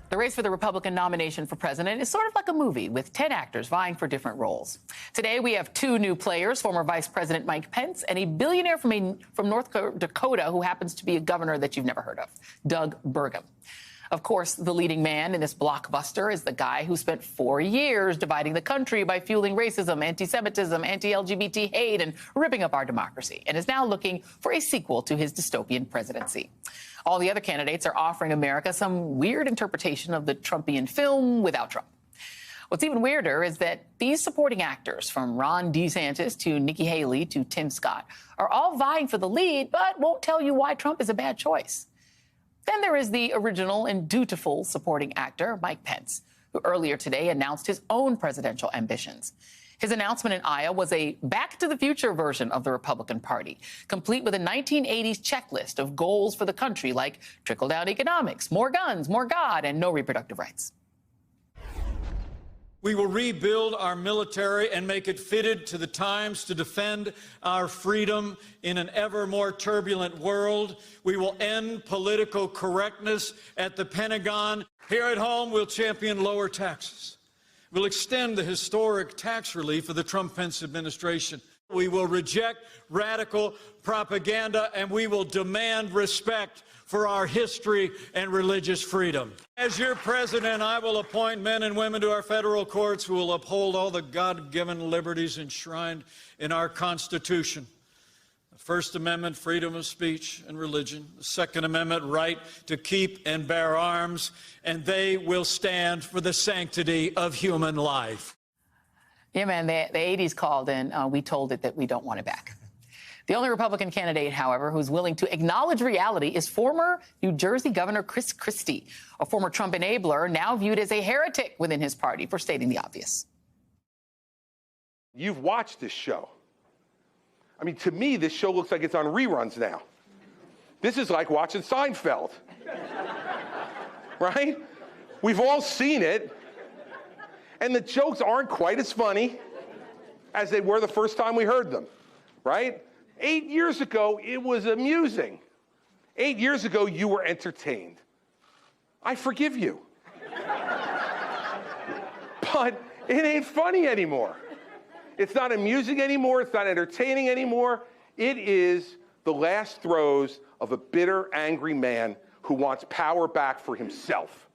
The race for the Republican nomination for president is sort of like a movie with 10 actors vying for different roles. Today, we have two new players, former Vice President Mike Pence and a billionaire from North Dakota who happens to be a governor that you've never heard of, Doug Burgum. Of course, the leading man in this blockbuster is the guy who spent 4 years dividing the country by fueling racism, anti-Semitism, anti-LGBT hate, and ripping up our democracy, and is now looking for a sequel to his dystopian presidency. All the other candidates are offering America some weird interpretation of the Trumpian film without Trump. What's even weirder is that these supporting actors, from Ron DeSantis to Nikki Haley to Tim Scott, are all vying for the lead, but won't tell you why Trump is a bad choice. Then there is the original and dutiful supporting actor, Mike Pence, who earlier today announced his own presidential ambitions. His announcement in Iowa was a back-to-the-future version of the Republican Party, complete with a 1980s checklist of goals for the country like trickle-down economics, more guns, more God, and no reproductive rights. We will rebuild our military and make it fitted to the times to defend our freedom in an ever more turbulent world. We will end political correctness at the Pentagon. Here at home, we'll champion lower taxes. We'll extend the historic tax relief of the Trump-Pence administration. We will reject radical propaganda, and we will demand respect for our history and religious freedom. As your president, I will appoint men and women to our federal courts who will uphold all the God-given liberties enshrined in our Constitution. The First Amendment, freedom of speech and religion. The Second Amendment, right to keep and bear arms. And they will stand for the sanctity of human life. Yeah, man, the 80s called, and we told it that we don't want it back. The only Republican candidate, however, who's willing to acknowledge reality is former New Jersey Governor Chris Christie, a former Trump enabler now viewed as a heretic within his party for stating the obvious. You've watched this show. I mean, to me, this show looks like it's on reruns now. This is like watching Seinfeld, right? We've all seen it, and the jokes aren't quite as funny as they were the first time we heard them, right? 8 years ago, it was amusing. 8 years ago, you were entertained. I forgive you. But it ain't funny anymore. It's not amusing anymore. It's not entertaining anymore. It is the last throes of a bitter, angry man who wants power back for himself.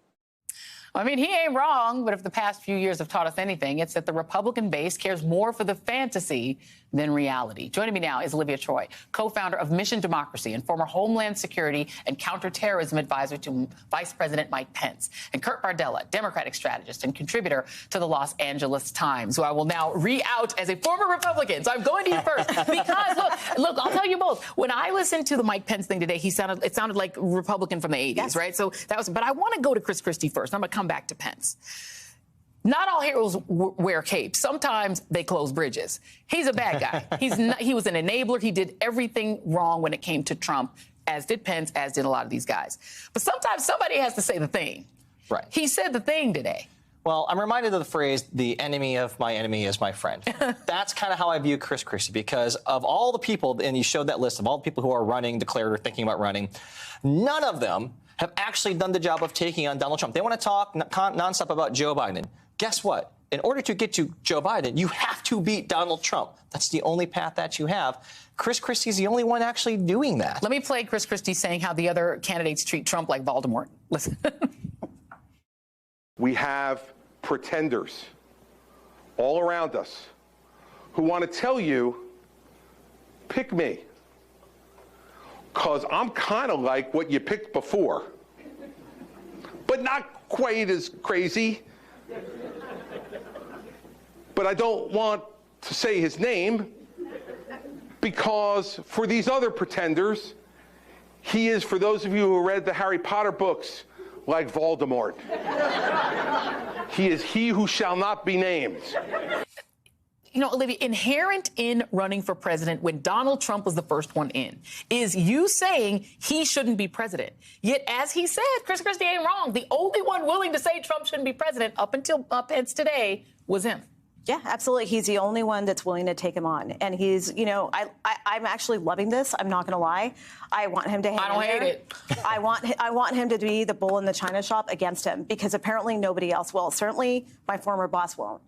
I mean, he ain't wrong, but if the past few years have taught us anything, it's that the Republican base cares more for the fantasy than reality. Joining me now is Olivia Troy, co-founder of Mission Democracy and former Homeland Security and Counterterrorism advisor to Vice President Mike Pence, and Kurt Bardella, Democratic strategist and contributor to the Los Angeles Times, who I will now re-out as a former Republican. So I'm going to you first because, look, I'll tell you both. When I listened to the Mike Pence thing today, it sounded like Republican from the 80s, yes. Right? So that was, but I want to go to Chris Christie first. I'm going to come back to Pence. Not all heroes wear capes. Sometimes they close bridges. He's a bad guy. He was an enabler. He did everything wrong when it came to Trump, as did Pence, as did a lot of these guys. But sometimes somebody has to say the thing. Right. He said the thing today. Well, I'm reminded of the phrase, the enemy of my enemy is my friend. That's kind of how I view Chris Christie, because of all the people, and you showed that list of all the people who are running, declared, or thinking about running, none of them have actually done the job of taking on Donald Trump. They want to talk nonstop about Joe Biden. Guess what? In order to get to Joe Biden, you have to beat Donald Trump. That's the only path that you have. Chris Christie's the only one actually doing that. Let me play Chris Christie saying how the other candidates treat Trump like Voldemort. Listen. We have pretenders all around us who want to tell you, pick me, because I'm kind of like what you picked before, but not quite as crazy. But I don't want to say his name, because for these other pretenders, he is, for those of you who read the Harry Potter books, like Voldemort. He is he who shall not be named. You know, Olivia, inherent in running for president when Donald Trump was the first one in is you saying he shouldn't be president. Yet, as he said, Chris Christie ain't wrong. The only one willing to say Trump shouldn't be president up until Pence today was him. Yeah, absolutely. He's the only one that's willing to take him on. And he's, I'm actually loving this. I'm not going to lie. I want him to hang I don't in there. hate it. I want him to be the bull in the china shop against him, because apparently nobody else will. Certainly my former boss won't.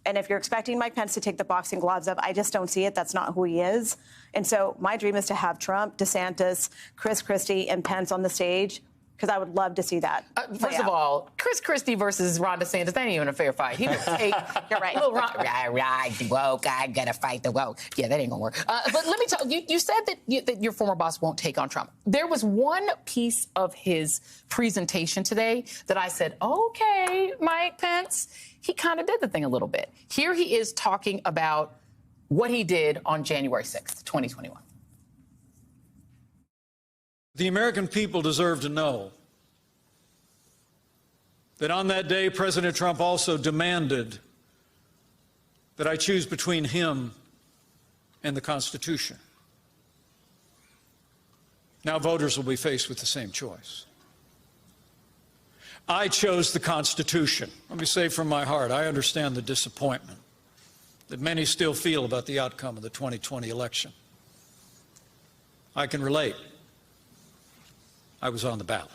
And if you're expecting Mike Pence to take the boxing gloves up, I just don't see it. That's not who he is. And so my dream is to have Trump, DeSantis, Chris Christie, and Pence on the stage, because I would love to see that. First of all, Chris Christie versus Ron DeSantis, that ain't even a fair fight. He would take, You're right. Little Ron, right, the woke, I gotta fight the woke. Yeah, that ain't gonna work. But let me tell you, you said that your former boss won't take on Trump. There was one piece of his presentation today that I said, okay, Mike Pence, he kind of did the thing a little bit. Here he is talking about what he did on January 6th, 2021. The American people deserve to know that on that day, President Trump also demanded that I choose between him and the Constitution. Now voters will be faced with the same choice. I chose the Constitution. Let me say from my heart, I understand the disappointment that many still feel about the outcome of the 2020 election. I can relate. I was on the ballot.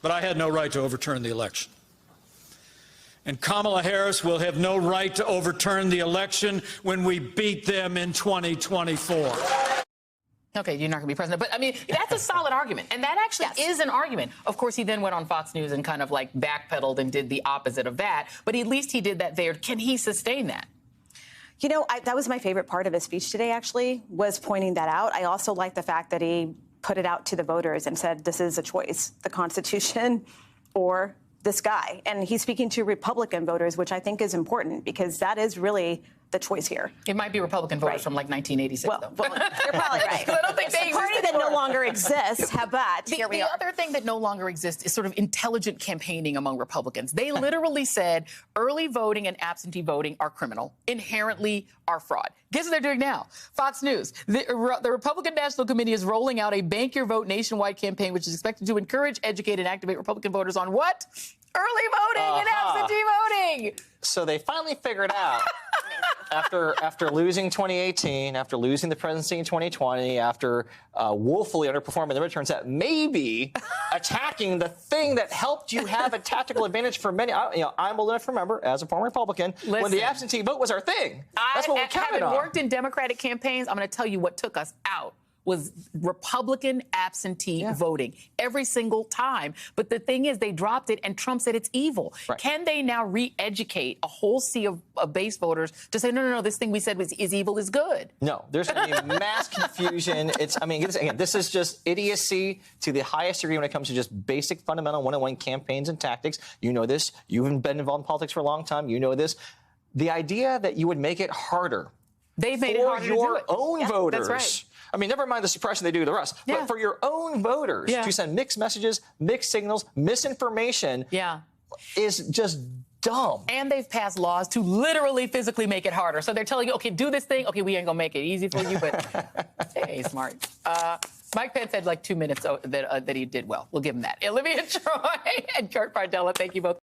But I had no right to overturn the election. And Kamala Harris will have no right to overturn the election when we beat them in 2024. Okay, you're not going to be president. But, I mean, that's a solid argument. And that actually is an argument. Of course, he then went on Fox News and kind of like backpedaled and did the opposite of that. But at least he did that there. Can he sustain that? That was my favorite part of his speech today, actually, was pointing that out. I also like the fact that he put it out to the voters and said, this is a choice, the Constitution or this guy. And he's speaking to Republican voters, which I think is important, because that is really the choice here. It might be Republican voters from like 1986, well, though. Well, you're probably right. I don't think it's a party that no longer exists. How bad? Here we the are. other thing that no longer exists is sort of intelligent campaigning among Republicans. They literally said early voting and absentee voting are criminal, inherently are fraud. Guess what they're doing now? Fox News. The Republican National Committee is rolling out a Bank Your Vote nationwide campaign, which is expected to encourage, educate, and activate Republican voters on what? Early voting and absentee voting. So they finally figured out, after losing 2018, after losing the presidency in 2020, after woefully underperforming the midterms, that maybe attacking the thing that helped you have a tactical advantage for many. I'm old enough to remember, as a former Republican, when the absentee vote was our thing. That's what we counted on. Having worked in Democratic campaigns, I'm going to tell you what took us out was Republican absentee voting every single time. But the thing is, they dropped it, and Trump said it's evil. Right. Can they now re-educate a whole sea of base voters to say, no, this thing we said is evil is good? No, there's going to be mass confusion. This is just idiocy to the highest degree when it comes to just basic fundamental one-on-one campaigns and tactics. You know this. You've been involved in politics for a long time. You know this. The idea that you would make it harder They've made it harder for your to do it. own voters. That's right. I mean, never mind the suppression they do to the rest, but for your own voters to send mixed messages, mixed signals, misinformation is just dumb. And they've passed laws to literally physically make it harder. So they're telling you, okay, do this thing. Okay, we ain't going to make it easy for you, but hey, smart. Mike Pence had like 2 minutes that he did well. We'll give him that. Olivia Troy and Kurt Bardella, thank you both.